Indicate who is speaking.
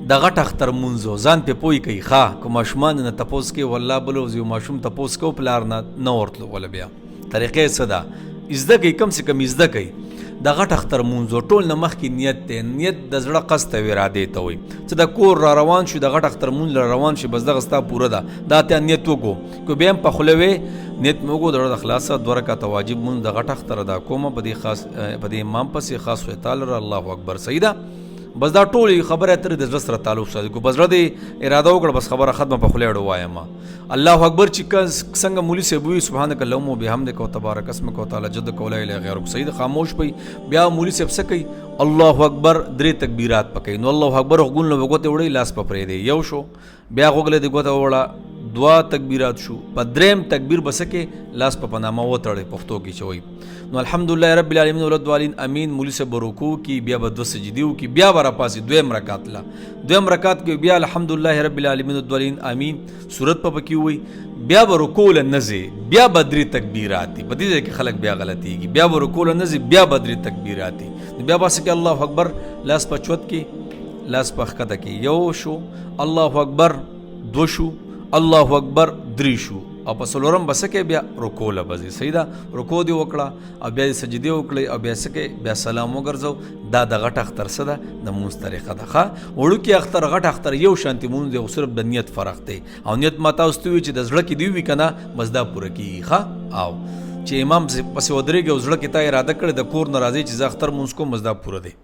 Speaker 1: د غټ اختر مونځو ځان پې پوی کوي ښه که ماشومان نه تپوس کوي والله بلوز یو ماشوم تپوس کو پلار نه ورتلو وله بیا طریقې څه ده زده کوي کم سے کم زده کوي د غټ اختر مونځو ټول نه مخکې نیت دی نیت د زړه قصد ته ارادې ته وایي څه د کور را روان شو د غټ اختر مونځ را روان شي بس دغه ستا پوره ده دا ته نیت وکړو که بیا هم په خوله وې نیت مې وکړو د زړه د خلاصه 2 رکعته واجب مونځ د غټ اختر ادا کومه په دې امام پسې خاص وی تعالی الله اکبر صحیح ده بس دا ټول خبره تر د زړه سره تعلق ساتي کو بس زړه دې اراده وکړه بس خبره ختمه په خوله اړه وایم الله اکبر چې څنګه مولوی صاحب وی سبحانك اللهم وبحمدك وتبارك اسمك وتعالى جدك ولا اله غيرك سید خاموش پي بیا مولوی صاحب څه کوي الله اکبر 3 تکبیرات پکې نو الله اکبر غون له وګته وړي لاس په پرې دی یو شو بیا غوګله دی ګوته وړه 2 تکبیرات شو په دریم تکبیر بسکه لاس په پنامه وتړي پښتو کې چوي نو الحمدلله رب العالمین ولدوالین امین مولوی صاحب رکوع کی بیا به 2 سجدیو کی بیا ورا پاسې دویم رکعت لا دویم رکعت کې بیا الحمدلله رب العالمین ولدوالین امین سورت په پکې وي بیا به رکوع لنزي بیا به 3 تکبیرات په دې کې خلک بیا غلطيږي بیا به رکوع لنزي بیا به 3 تکبیرات بیا باسه کې الله اکبر لاس په چوت کې لاس په خکته کې یو شو الله اکبر 2 شو الله اکبر 3 شو او په څلورم بسکه بیا رکوع لبزي صحیح ده رکوع دی وکړه او بیا سجدي وکړي او بیا سکه بیا سلام وګرځو دا د غټ اختر څه ده د مونږ طریقه ده ښه وړو کې اختر غټ اختر یو شانتي مونږ دی او صرف د نیت فرق دی او نیت ماته واستوي چې د زړه کې دی وی کنه بس دا پوره کیږي ښه او چې امام پسې ودرېږي او زړه کې تا اراده کړې د کور ناراضي چې زه اختر مونږ کوم بس دا پوره دی